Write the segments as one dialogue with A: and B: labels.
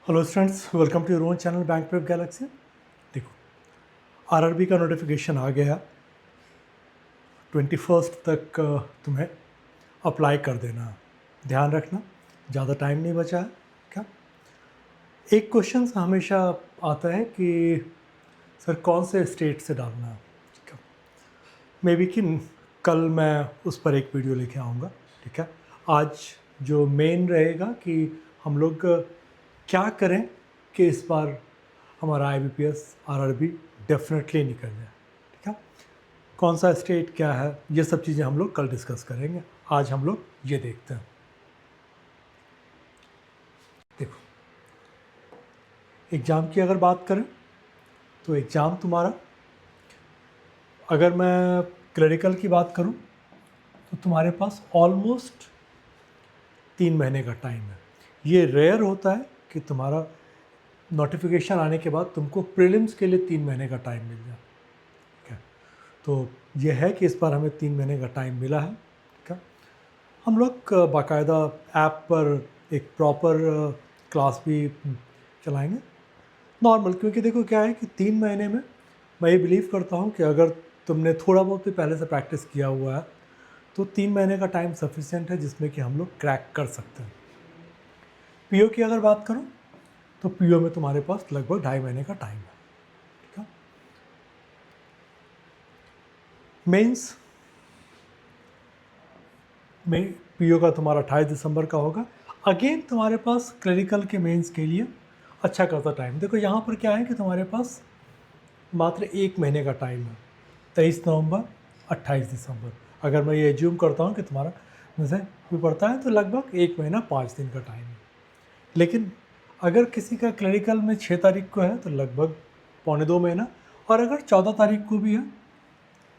A: Hello students, welcome to your own channel Bank Prep Galaxy. देखो, RRB का notification आ गया। 21 तक तुम्हें अप्लाई कर देना। ध्यान रखना, ज़्यादा टाइम नहीं बचा है। क्या एक क्वेश्चन हमेशा आता है कि सर कौन से स्टेट से डालना है। ठीक है, मे बी कि कल मैं उस पर एक वीडियो लेके आऊँगा। ठीक है, आज जो मेन रहेगा कि हम लोग क्या करें कि इस बार हमारा IBPS RRB डेफिनेटली निकल जाए। ठीक है, कौन सा स्टेट क्या है, ये सब चीज़ें हम लोग कल डिस्कस करेंगे। आज हम लोग ये देखते हैं। देखो, एग्ज़ाम की अगर बात करें तो एग्ज़ाम तुम्हारा, अगर मैं क्लरिकल की बात करूं तो तुम्हारे पास ऑलमोस्ट 3 महीने का टाइम है। ये रेयर होता है कि तुम्हारा नोटिफिकेशन आने के बाद तुमको प्रीलिम्स के लिए 3 महीने का टाइम मिल जाए। ठीक है, तो ये है कि इस बार हमें 3 महीने का टाइम मिला है। ठीक है, हम लोग बाकायदा ऐप पर एक प्रॉपर क्लास भी चलाएंगे नॉर्मल, क्योंकि देखो क्या है कि 3 महीने में मैं ये बिलीव करता हूँ कि अगर तुमने थोड़ा बहुत भी पहले से प्रैक्टिस किया हुआ है तो 3 महीने का टाइम सफिशिएंट है जिसमें कि हम लोग क्रैक कर सकते हैं। पीओ की अगर बात करूँ तो पीओ में तुम्हारे पास लगभग 2.5 महीने का टाइम है। ठीक है, मेंस में पीओ का तुम्हारा 28 दिसंबर का होगा। अगेन तुम्हारे पास क्लरिकल के मेंस के लिए अच्छा खासा टाइम। देखो यहाँ पर क्या है कि तुम्हारे पास मात्र 1 महीने का टाइम है, 23 नवंबर 28 दिसंबर। अगर मैं ये एज्यूम करता हूँ कि तुम्हारा जैसे भी पड़ता है तो लगभग 1 महीना 5 दिन का टाइम है। लेकिन अगर किसी का क्लरिकल में 6 तारीख को है तो लगभग 1.25 महीना, और अगर 14 तारीख को भी है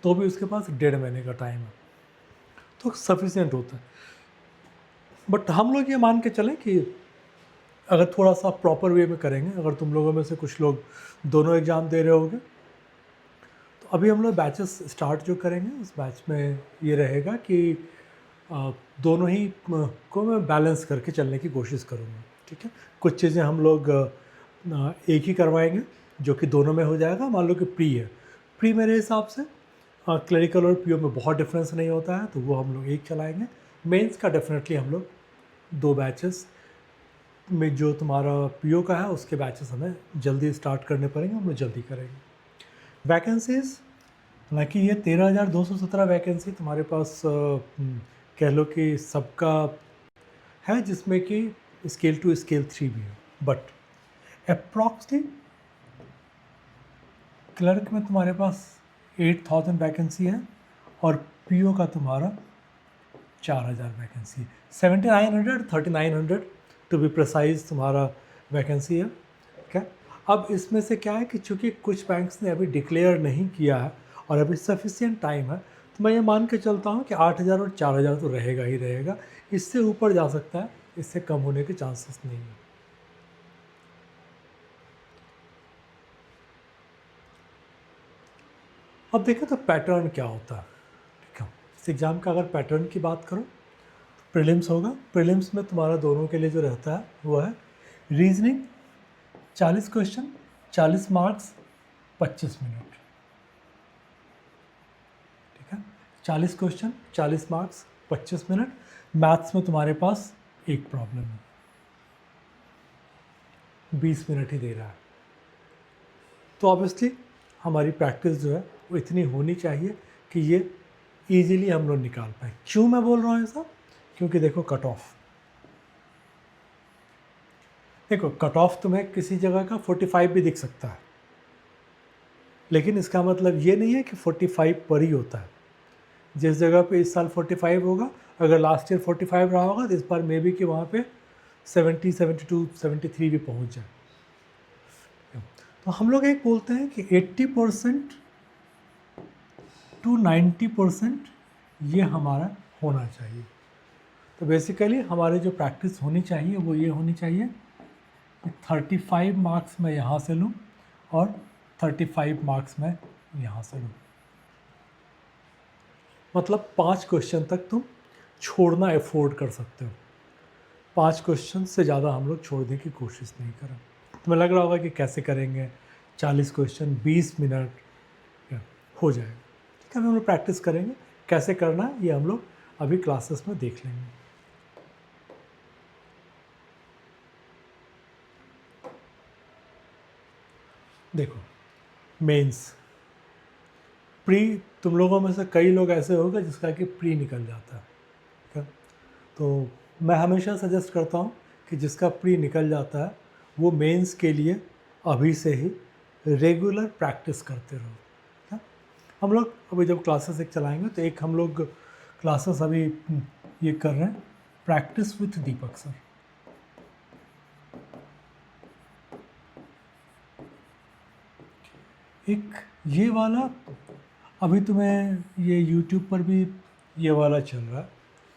A: तो भी उसके पास 1.5 महीने का टाइम है, तो सफिशियंट होता है। बट हम लोग ये मान के चलें कि अगर थोड़ा सा प्रॉपर वे में करेंगे, अगर तुम लोगों में से कुछ लोग दोनों एग्ज़ाम दे रहे होगे तो अभी हम लोग बैचेस स्टार्ट जो करेंगे उस बैच में ये रहेगा कि दोनों ही को मैं बैलेंस करके चलने की कोशिश करूँगा। ठीक है, कुछ चीज़ें हम लोग एक ही करवाएंगे जो कि दोनों में हो जाएगा। मान लो कि प्री है, प्री मेरे हिसाब से क्लरिकल और पीओ में बहुत डिफरेंस नहीं होता है तो वो हम लोग एक चलाएंगे। मेंस का डेफिनेटली हम लोग 2 बैचेस में, जो तुम्हारा पीओ का है उसके बैचेस हमें जल्दी स्टार्ट करने पड़ेंगे, हम लोग जल्दी करेंगे। वैकेंसीज, हालांकि ये 13,217 वैकेंसी तुम्हारे पास कह लो कि सबका है, जिसमें कि स्केल 2 स्केल 3 भी है। बट अप्रॉक्सली क्लर्क में तुम्हारे पास 8,000 वैकेंसी है और पीओ का तुम्हारा 4,000 वैकेंसी, 7,900 3,900 टू बी प्रिसाइज तुम्हारा वैकेंसी है। ठीक है, अब इसमें से क्या है कि चूँकि कुछ बैंक्स ने अभी डिक्लेयर नहीं किया है और अभी सफिशिएंट टाइम है, तो मैं ये मान के चलता हूँ कि 8,000 और 4,000 तो रहेगा ही रहेगा। इससे ऊपर जा सकता है, इससे कम होने के चांसेस नहीं है। अब देखें तो पैटर्न क्या होता है। ठीक है, इस एग्ज़ाम का अगर पैटर्न की बात करो, प्रीलिम्स होगा। प्रीलिम्स में तुम्हारा दोनों के लिए जो रहता है वो है रीजनिंग 40 क्वेश्चन, 40 मार्क्स, 25 मिनट। ठीक है, 40 क्वेश्चन, 40 मार्क्स, 25 मिनट। मैथ्स में तुम्हारे पास एक प्रॉब्लम है, 20 मिनट ही दे रहा है। तो ऑब्वियसली हमारी प्रैक्टिस जो है वो इतनी होनी चाहिए कि ये ईजिली हम लोग निकाल पाए। क्यों मैं बोल रहा हूँ ऐसा? क्योंकि देखो कट ऑफ, देखो कट ऑफ तुम्हें किसी जगह का 45 भी दिख सकता है, लेकिन इसका मतलब ये नहीं है कि 45 पर ही होता है। जिस जगह पे इस साल 45 होगा, अगर लास्ट ईयर 45 रहा होगा तो इस बार मे बी कि वहाँ पे 70, 72, 73 भी पहुँच जाए। तो हम लोग एक बोलते हैं कि 80% टू 90% ये हमारा होना चाहिए। तो बेसिकली हमारी जो प्रैक्टिस होनी चाहिए वो ये होनी चाहिए कि 35 मार्क्स मैं यहाँ से लूँ और 35 मार्क्स मैं यहाँ से लूँ। मतलब 5 क्वेश्चन तक तुम छोड़ना अफोर्ड कर सकते हो। 5 क्वेश्चन से ज़्यादा हम लोग छोड़ने की कोशिश नहीं करें। तुम्हें लग रहा होगा कि कैसे करेंगे, 40 क्वेश्चन 20 मिनट हो जाएगा। ठीक है, हम लोग प्रैक्टिस करेंगे कैसे करना है, ये हम लोग अभी क्लासेस में देख लेंगे। देखो, मेंस प्री, तुम लोगों में से कई लोग ऐसे होंगे जिसका कि प्री निकल जाता है। ठीक है, तो मैं हमेशा सजेस्ट करता हूँ कि जिसका प्री निकल जाता है वो मेंस के लिए अभी से ही रेगुलर प्रैक्टिस करते रहो। ठीक है, हम लोग अभी जब क्लासेस एक चलाएंगे तो एक हम लोग क्लासेस अभी ये कर रहे हैं, प्रैक्टिस विथ दीपक सर। एक ये वाला अभी तुम्हें ये YouTube पर भी ये वाला चल रहा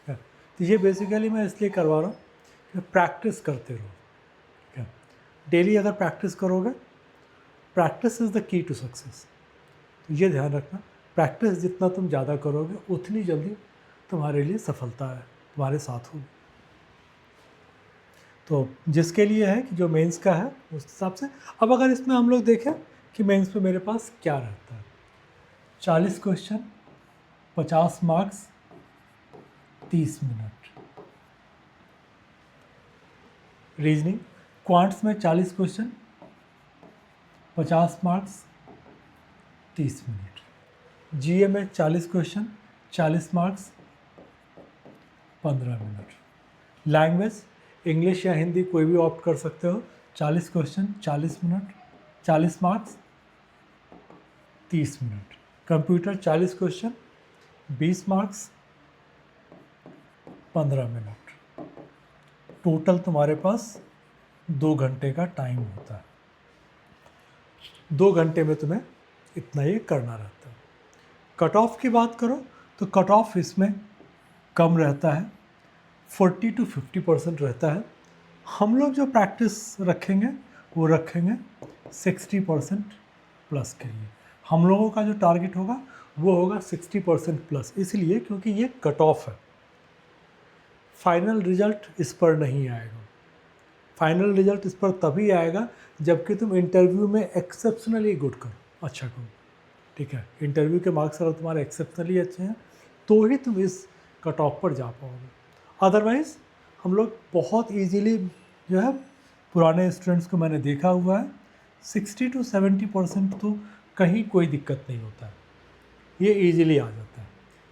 A: है। तो ये बेसिकली मैं इसलिए करवा रहा हूँ कि प्रैक्टिस करते रहो। ठीक है, डेली अगर प्रैक्टिस करोगे, practice is the key to success. तो ये ध्यान रखना, प्रैक्टिस जितना तुम ज़्यादा करोगे उतनी जल्दी तुम्हारे लिए सफलता है तुम्हारे साथ होगी। तो जिसके लिए है कि जो मेंस का है उस हिसाब से। अब अगर इसमें हम लोग देखें कि मेंस में मेरे पास क्या रहता है, 40 question, 50 marks, 30 minute. Reasoning quants में 40 क्वेश्चन, 50 मार्क्स, 30 मिनट। जीए में 40 question, 40 marks, 15 minute. Language English या हिंदी कोई भी ऑप्ट कर सकते हो, 40 question, 40 minute, 40 marks, 30 minute. Computer 40 question, 20 marks, 15 minute. Total तुम्हारे पास 2 घंटे का टाइम होता है। 2 घंटे में तुम्हें इतना ये करना रहता है। कट ऑफ की बात करो तो कट ऑफ इसमें कम रहता है, 40 to 50% रहता है। हम लोग जो प्रैक्टिस रखेंगे वो रखेंगे 60% प्लस के लिए। हम लोगों का जो टारगेट होगा वो होगा 60% प्लस, इसलिए क्योंकि ये कट ऑफ है। फाइनल रिजल्ट इस पर नहीं आएगा। फाइनल रिजल्ट इस पर तभी आएगा जबकि तुम इंटरव्यू में एक्सेप्शनली गुड करो, अच्छा करो। ठीक है, इंटरव्यू के मार्क्स अगर तुम्हारे एक्सेप्शनली अच्छे हैं तो ही तुम इस कट ऑफ पर जा पाओगे। अदरवाइज़ हम लोग बहुत इजीली जो है, पुराने स्टूडेंट्स को मैंने देखा हुआ है, 60 to 70% तो कहीं कोई दिक्कत नहीं होता है, ये इजीली आ जाता है।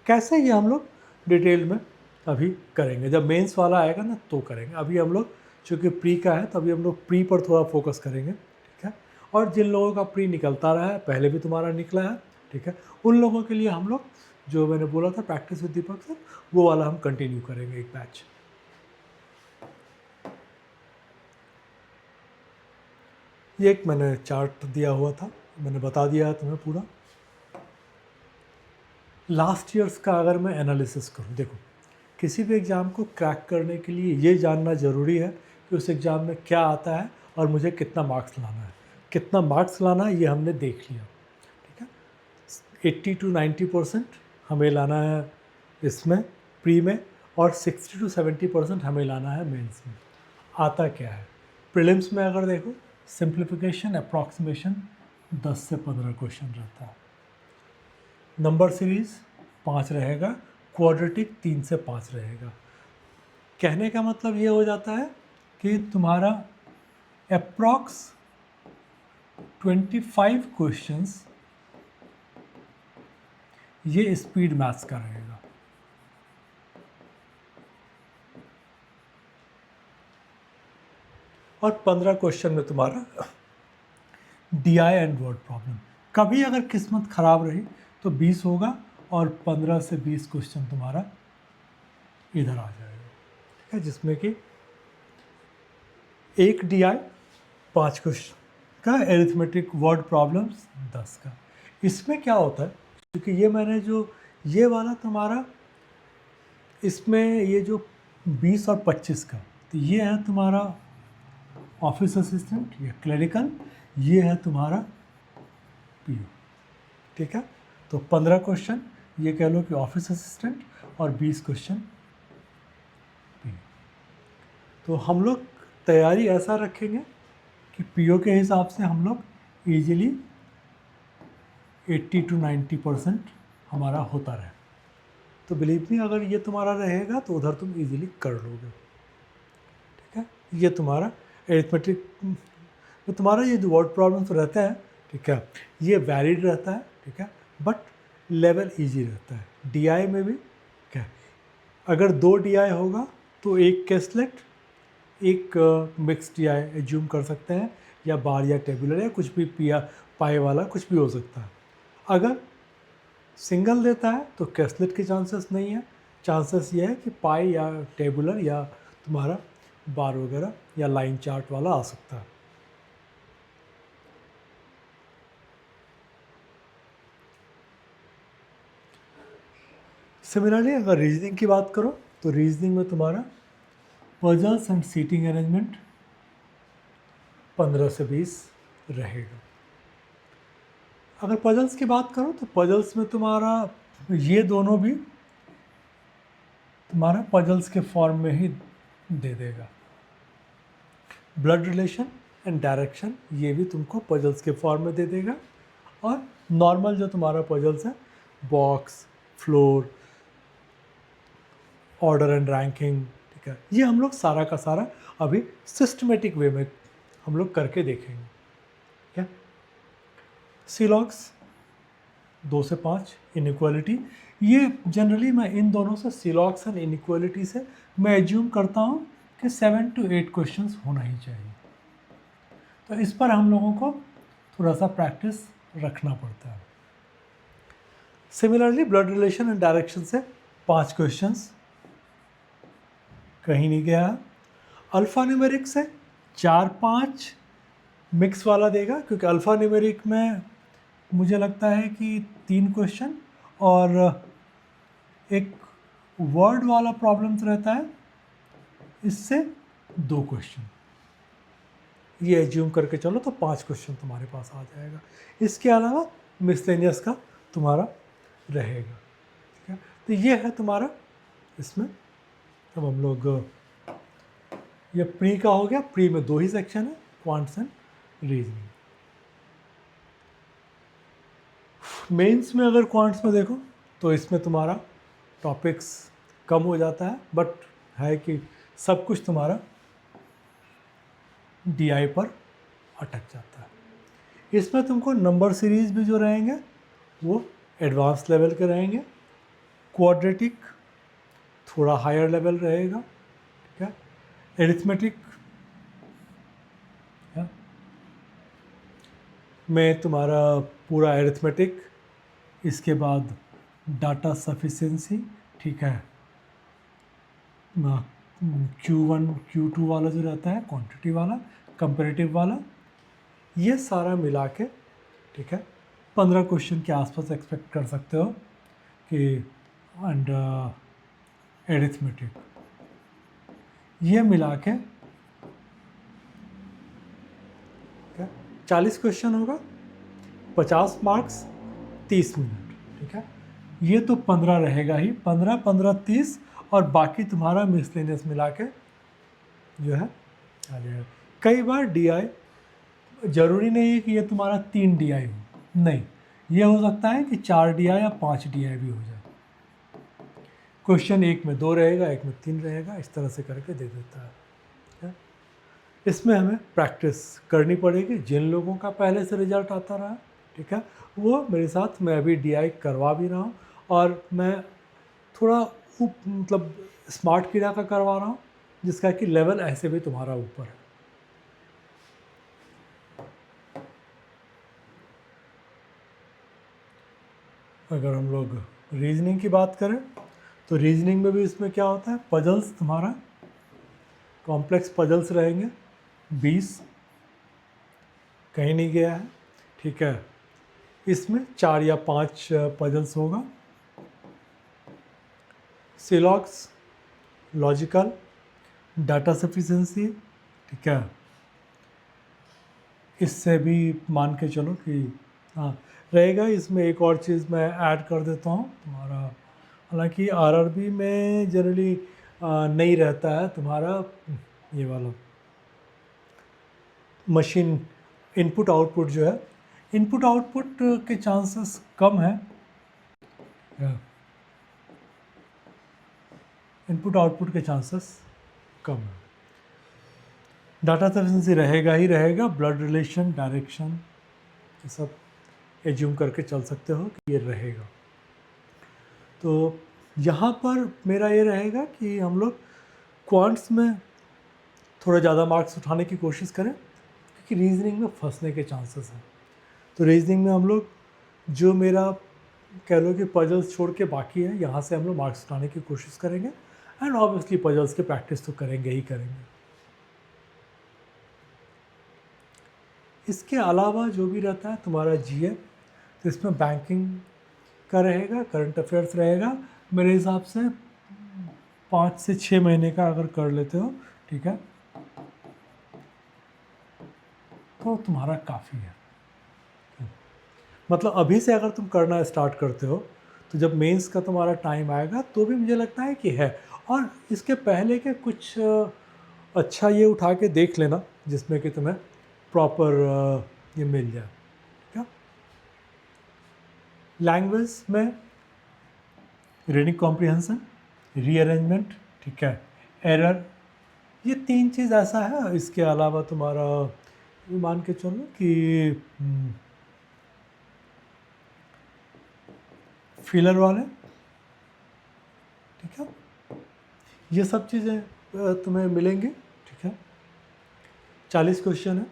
A: कैसे, ये हम लोग डिटेल में अभी करेंगे, जब मेंस वाला आएगा ना तो करेंगे। अभी हम लोग चूँकि प्री का है तो अभी हम लोग प्री पर थोड़ा फोकस करेंगे। ठीक है, और जिन लोगों का प्री निकलता रहा है, पहले भी तुम्हारा निकला है, ठीक है, उन लोगों के लिए हम लोग जो मैंने बोला था प्रैक्टिस विद दीपक सर, वो वाला हम कंटिन्यू करेंगे एक बैच। ये एक मैंने चार्ट दिया हुआ था, मैंने बता दिया है तुम्हें पूरा। लास्ट ईयर्स का अगर मैं एनालिसिस करूँ, देखो किसी भी एग्ज़ाम को क्रैक करने के लिए ये जानना ज़रूरी है कि उस एग्ज़ाम में क्या आता है और मुझे कितना मार्क्स लाना है। कितना मार्क्स लाना है ये हमने देख लिया। ठीक है, 80 to 90% हमें लाना है इसमें प्री में, और 60 to 70% हमें लाना है मेंस में। आता क्या है, प्रीलिम्स में अगर देखो, सिंप्लीफिकेशन, अप्रॉक्सीमेशन 10 से 15 क्वेश्चन रहता है। नंबर सीरीज़ 5 रहेगा, क्वाड्रेटिक 3 से 5 रहेगा। कहने का मतलब ये हो जाता है कि तुम्हारा अप्रॉक्स 25 क्वेश्चंस ये स्पीड मैथ्स का रहेगा। और 15 क्वेश्चन में तुम्हारा DI एंड वर्ड प्रॉब्लम। कभी अगर किस्मत ख़राब रही तो 20 होगा और 15 से 20 क्वेश्चन तुम्हारा इधर आ जाएगा। ठीक है, जिसमें कि एक DI 5 क्वेश्चन का, एरिथमेटिक वर्ड प्रॉब्लम्स 10 का। इसमें क्या होता है, क्योंकि ये मैंने जो ये वाला तुम्हारा, इसमें ये जो 20 और 25 का, तो ये है तुम्हारा ऑफिस असिस्टेंट, ये क्लरिकल, ये है तुम्हारा PO। ठीक है, तो 15 क्वेश्चन ये कह लो कि ऑफिस असिस्टेंट और 20 क्वेश्चन PO। तो हम लोग तैयारी ऐसा रखेंगे कि पीओ के हिसाब से हम लोग ईजिली 80 to 90% हमारा होता रहे। तो बिलीव मी, अगर ये तुम्हारा रहेगा तो उधर तुम इजीली कर लोगे। ठीक है, ये तुम्हारा एरिथमेटिक, तो तुम्हारा ये जो वर्ड प्रॉब्लम्स रहता है, ठीक है, ये वैलिड रहता है, ठीक है, बट लेवल इजी रहता है। डीआई में भी क्या है, अगर 2 डीआई होगा तो एक कैसलेट, एक मिक्स डीआई एज्यूम कर सकते हैं, या बार या टेबुलर या कुछ भी पिया पाए वाला कुछ भी हो सकता है। अगर सिंगल देता है तो कैसलेट के चांसेस नहीं है, चांसेस ये है कि पाई या टेबुलर या तुम्हारा बार वगैरह या लाइन चार्ट वाला आ सकता है। सिमिलरली अगर रीजनिंग की बात करो तो रीजनिंग में तुम्हारा पजल्स एंड सीटिंग अरेंजमेंट 15 से 20 रहेगा। अगर पजल्स की बात करो तो पजल्स में तुम्हारा ये दोनों भी तुम्हारा पजल्स के फॉर्म में ही दे देगा। ब्लड रिलेशन एंड डायरेक्शन ये भी तुमको पजल्स के फॉर्म में दे देगा। और नॉर्मल जो तुम्हारा पजल्स है, box, floor, order and ranking, ठीक है, ये हम लोग सारा का सारा अभी सिस्टमेटिक वे में हम लोग करके देखेंगे। क्या सीलॉग्स 2 से 5 इनइक्वालिटी, ये जनरली मैं इन दोनों से सीलॉग्स एंड इनइक्वालिटी से मैं एज्यूम करता हूँ कि 7 to 8 क्वेश्चंस होना ही चाहिए। तो इस पर हम लोगों को थोड़ा सा प्रैक्टिस रखना पड़ता है। Similarly blood relation and direction से 5 क्वेश्चंस कहीं नहीं गया। अल्फ़ा न्यूमेरिक से 4-5 मिक्स वाला देगा, क्योंकि अल्फ़ा न्यूमेरिक में मुझे लगता है कि 3 क्वेश्चन और एक वर्ड वाला प्रॉब्लम्स रहता है, इससे 2 क्वेश्चन, ये एज्यूम करके चलो तो 5 क्वेश्चन तुम्हारे पास आ जाएगा। इसके अलावा मिसलेनियस का तुम्हारा रहेगा। ठीक है, तो ये है तुम्हारा इसमें। अब हम लोग ये प्री का हो गया। प्री में 2 ही सेक्शन है, क्वांट्स एंड रीजनिंग। मेंस में अगर क्वांट्स में देखो तो इसमें तुम्हारा टॉपिक्स कम हो जाता है, बट है कि सब कुछ तुम्हारा डीआई पर अटक जाता है। इसमें तुमको नंबर सीरीज भी जो रहेंगे वो एडवांस लेवल के रहेंगे। क्वाड्रेटिक थोड़ा हायर लेवल रहेगा। ठीक है, एरिथमेटिक में तुम्हारा पूरा एरिथमेटिक, इसके बाद डाटा सफिशिएंसी, ठीक है, Q1 Q2 वाला जो रहता है क्वांटिटी वाला, कंपैरेटिव वाला, ये सारा मिला के, ठीक है, 15 क्वेश्चन के आसपास एक्सपेक्ट कर सकते हो कि एंड एरिथमेटिक ये मिला के 40 क्वेश्चन होगा, 50 मार्क्स, 30 मिनट। ठीक है, ये तो 15 रहेगा ही, 15 15 30, और बाकी तुम्हारा मिसलेनियस मिला के जो है आ जाएगा। कई बार डीआई ज़रूरी नहीं है कि ये तुम्हारा 3 डीआई हो, नहीं, ये हो सकता है कि 4 डीआई या 5 डीआई भी हो जाए। क्वेश्चन एक में 2 रहेगा, एक में 3 रहेगा, इस तरह से करके दे देता है। इसमें हमें प्रैक्टिस करनी पड़ेगी। जिन लोगों का पहले से रिजल्ट आता रहा, ठीक है, वो मेरे साथ, मैं अभी डीआई करवा भी रहा हूँ, और मैं थोड़ा मतलब स्मार्ट कीड़ा का करवा रहा हूँ, जिसका कि लेवल ऐसे भी तुम्हारा ऊपर है। अगर हम लोग रीजनिंग की बात करें तो रीजनिंग में भी इसमें क्या होता है, पजल्स तुम्हारा कॉम्प्लेक्स पजल्स रहेंगे, 20 कहीं नहीं गया है। ठीक है, इसमें 4 या 5 पजल्स होगा। सीलॉग्स, लॉजिकल, डाटा सफिशिएंसी, ठीक है, इससे भी मान के चलो कि हाँ रहेगा। इसमें एक और चीज़ मैं ऐड कर देता हूँ तुम्हारा, हालांकि आरआरबी में जनरली नहीं रहता है तुम्हारा ये वाला मशीन इनपुट आउटपुट जो है, इनपुट आउटपुट के चांसेस कम है, इनपुट आउटपुट के चांसेस कम है। डाटा सफिशिएंसी रहेगा ही रहेगा, ब्लड रिलेशन, डायरेक्शन, ये सब एज्यूम करके चल सकते हो कि ये रहेगा। तो यहाँ पर मेरा ये रहेगा कि हम लोग क्वांट्स में थोड़ा ज़्यादा मार्क्स उठाने की कोशिश करें, क्योंकि रीजनिंग में फंसने के चांसेस हैं। तो रीजनिंग में हम लोग जो मेरा कह लो कि पजल्स छोड़ के बाकी है, यहाँ से हम लोग मार्क्स उठाने की कोशिश करेंगे। एंड ऑब्वियसली पजल्स की प्रैक्टिस तो करेंगे ही करेंगे। इसके अलावा जो भी रहता है तुम्हारा जीए, तो इसमें बैंकिंग का रहेगा, करंट अफेयर्स रहेगा। मेरे हिसाब से 5 से 6 महीने का अगर कर लेते हो, ठीक है, तो तुम्हारा काफ़ी है। मतलब अभी से अगर तुम करना स्टार्ट करते हो, तो जब मेंस का तुम्हारा टाइम आएगा तो भी मुझे लगता है कि है। और इसके पहले के कुछ अच्छा ये उठा के देख लेना जिसमें कि तुम्हें प्रॉपर ये मिल जाए। क्या लैंग्वेज में रीडिंग कॉम्प्रिहेंशन, रीअरेंजमेंट, ठीक है, एरर, ये 3 चीज़ ऐसा है। इसके अलावा तुम्हारा ये मान के चलो कि फिलर वाले, ठीक है, ये सब चीज़ें तुम्हें मिलेंगे, ठीक है। 40 क्वेश्चन है,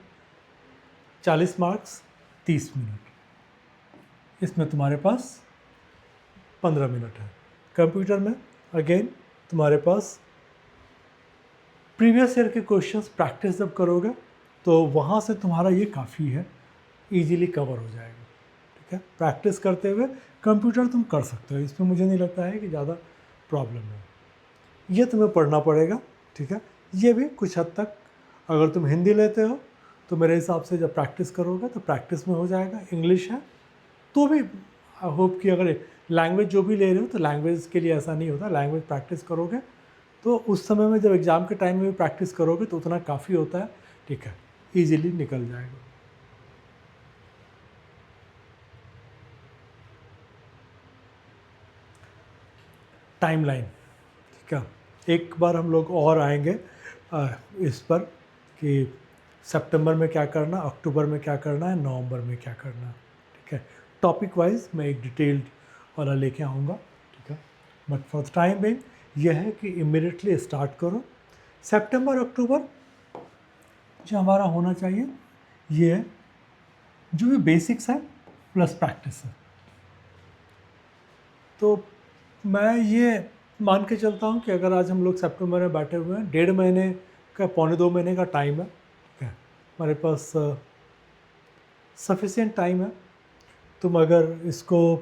A: 40 मार्क्स, 30 मिनट। इसमें तुम्हारे पास 15 मिनट है। कंप्यूटर में अगेन तुम्हारे पास प्रीवियस ईयर के क्वेश्चंस प्रैक्टिस जब करोगे तो वहाँ से तुम्हारा ये काफ़ी है, इजीली कवर हो जाएगा, ठीक है। प्रैक्टिस करते हुए कंप्यूटर तुम कर सकते हो, इसमें मुझे नहीं लगता है कि ज़्यादा प्रॉब्लम है। ये तुम्हें पढ़ना पड़ेगा, ठीक है। ये भी कुछ हद तक अगर तुम हिंदी लेते हो तो मेरे हिसाब से जब प्रैक्टिस करोगे तो प्रैक्टिस में हो जाएगा। इंग्लिश है तो भी आई होप कि अगर लैंग्वेज जो भी ले रहे हो तो लैंग्वेज के लिए ऐसा नहीं होता, लैंग्वेज प्रैक्टिस करोगे तो उस समय में जब एग्ज़ाम के टाइम में भी प्रैक्टिस करोगे तो उतना काफ़ी होता है, ठीक है, ईजिली निकल जाएगा। टाइमलाइन, ठीक है, एक बार हम लोग और आएंगे इस पर कि सितंबर में क्या करना, अक्टूबर में क्या करना है, नवंबर में क्या करना है, ठीक है। टॉपिक वाइज मैं एक डिटेल्ड वाला लेके आऊँगा, ठीक है। But for the time being यह है कि इमीडिएटली स्टार्ट करो। सितंबर अक्टूबर जो हमारा होना चाहिए ये है जो भी बेसिक्स है प्लस प्रैक्टिस है। तो मैं ये मान के चलता हूँ कि अगर आज हम लोग सितंबर में बैठे हुए हैं, 1.5 महीने का, 2.25 महीने का टाइम है, ठीक है, हमारे पास सफिशिएंट टाइम है। तुम अगर इसको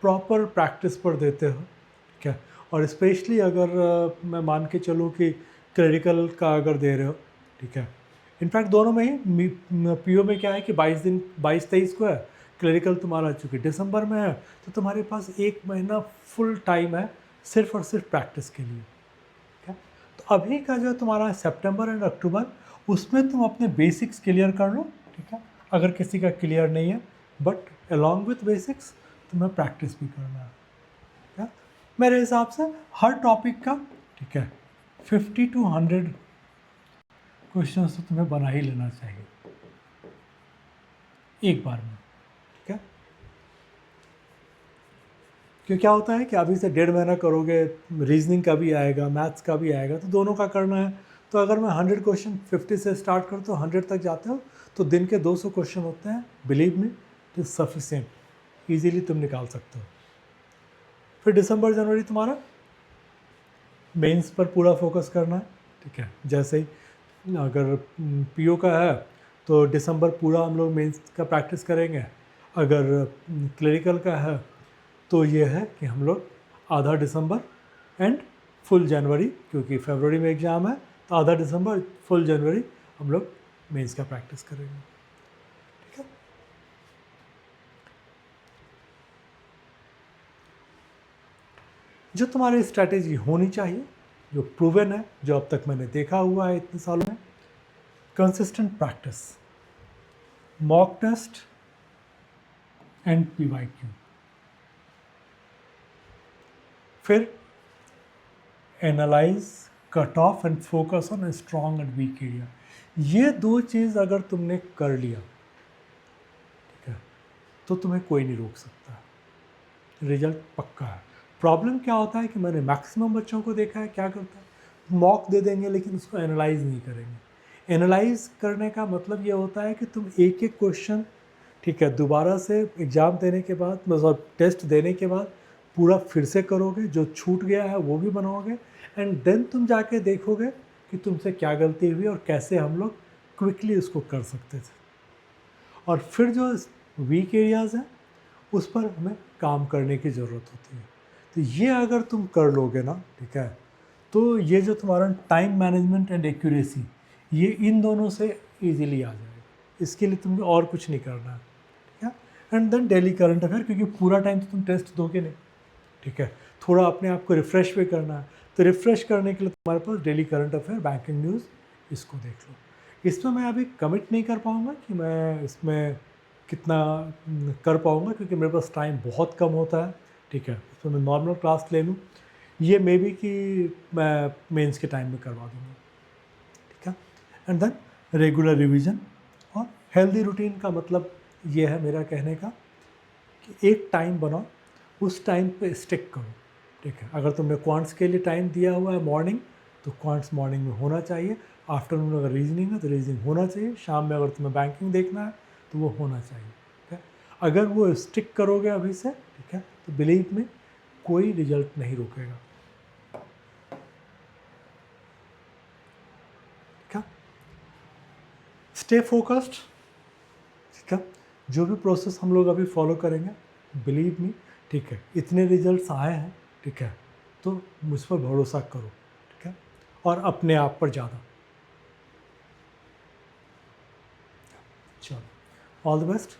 A: प्रॉपर प्रैक्टिस पर देते हो, ठीक है, और स्पेशली अगर मैं मान के चलूँ कि क्लरिकल का अगर दे रहे हो, ठीक है, इनफैक्ट दोनों में ही पीओ में क्या है कि 22 दिन 22-23 को है, क्लरिकल तुम्हारा चूँकि दिसंबर में है, तो तुम्हारे पास 1 महीना फुल टाइम है सिर्फ और सिर्फ प्रैक्टिस के लिए, ठीक है। तो अभी का जो तुम्हारा सितंबर एंड अक्टूबर, उसमें तुम अपने बेसिक्स क्लियर कर लो, ठीक है। अगर किसी का क्लियर नहीं है, बट अलॉन्ग विथ बेसिक्स तुम्हें प्रैक्टिस भी करना है, ठीक है। मेरे हिसाब से हर टॉपिक का, ठीक है, 50 to 100 क्वेश्चन तो तुम्हें बना ही लेना चाहिए एक बार में, ठीक है। क्यों क्या होता है कि अभी से 1.5 महीना करोगे, रीजनिंग का भी आएगा, मैथ्स का भी आएगा, तो दोनों का करना है। तो अगर मैं 100 क्वेश्चन 50 से स्टार्ट करता हूँ, 100 तक जाते हो तो दिन के 200 क्वेश्चन होते हैं। Believe me, it is sufficient, easily तुम निकाल सकते हो। फिर दिसंबर जनवरी तुम्हारा मेंस पर पूरा फोकस करना है, ठीक है। जैसे ही अगर पीओ का है तो दिसंबर पूरा हम लोग मेंस का प्रैक्टिस करेंगे। अगर क्लरिकल का है तो ये है कि हम लोग आधा दिसंबर एंड फुल जनवरी, क्योंकि फरवरी में एग्ज़ाम है, तो आधा दिसंबर फुल जनवरी हम लोग मेंस का प्रैक्टिस करेंगे, ठीक है। जो तुम्हारी स्ट्रैटेजी होनी चाहिए जो प्रूवन है, जो अब तक मैंने देखा हुआ है इतने सालों में, consistent practice, mock test and PYQ। फिर analyse, cut off and focus on strong and weak area. ये दो चीज़ अगर तुमने कर लिया, ठीक है, तो तुम्हें कोई नहीं रोक सकता, रिजल्ट पक्का है। प्रॉब्लम क्या होता है कि मैंने मैक्सिमम बच्चों को देखा है, क्या करता है, मॉक दे देंगे लेकिन उसको एनालाइज नहीं करेंगे। एनालाइज करने का मतलब ये होता है कि तुम एक एक क्वेश्चन, ठीक है, दोबारा से एग्ज़ाम देने के बाद, मतलब टेस्ट देने के बाद पूरा फिर से करोगे, जो छूट गया है वो भी बनाओगे, एंड देन तुम जाके देखोगे कि तुमसे क्या गलती हुई और कैसे हम लोग क्विकली उसको कर सकते थे। और फिर जो वीक एरियाज़ हैं उस पर हमें काम करने की ज़रूरत होती है। तो ये अगर तुम कर लोगे ना, ठीक है, तो ये जो तुम्हारा टाइम मैनेजमेंट एंड एक्यूरेसी, ये इन दोनों से इजीली आ जाएगा। इसके लिए तुम्हें और कुछ नहीं करना है, ठीक है। And then daily current affair, क्योंकि पूरा टाइम तो तुम टेस्ट दोगे नहीं, ठीक है, थोड़ा अपने आप को रिफ़्रेश भी करना है। तो रिफ़्रेश करने के लिए तुम्हारे पास daily current affair, banking news, इसको देख लो। इसमें मैं अभी कमिट नहीं कर पाऊँगा कि मैं इसमें कितना कर पाऊँगा, क्योंकि मेरे पास टाइम बहुत कम होता है, ठीक है। इसमें मैं नॉर्मल क्लास ले लूँ, ये मे बी कि मैं मेंस के टाइम में करवा दूँगा, ठीक है। एंड देन रेगुलर रिवीजन और हेल्दी रूटीन का मतलब ये है मेरा कहने का कि एक टाइम बनाओ, उस टाइम पे स्टिक करो, ठीक है। अगर तुमने क्वांट्स के लिए टाइम दिया हुआ है मॉर्निंग, तो क्वांट्स मॉर्निंग में होना चाहिए। आफ्टरनून अगर रीजनिंग है तो रीजनिंग होना चाहिए। शाम में अगर तुम्हें बैंकिंग देखना है तो वो होना चाहिए, ठीक है। अगर वो स्टिक करोगे अभी से, ठीक है, तो बिलीव में कोई रिजल्ट नहीं रोकेगा, ठीक है। स्टे फोकस्ड, ठीक है। जो भी प्रोसेस हम लोग अभी फॉलो करेंगे, बिलीव मी, ठीक है, इतने रिजल्ट्स आए हैं, ठीक है, तो मुझ पर भरोसा करो, ठीक है, और अपने आप पर ज़्यादा। चलो, ऑल द बेस्ट।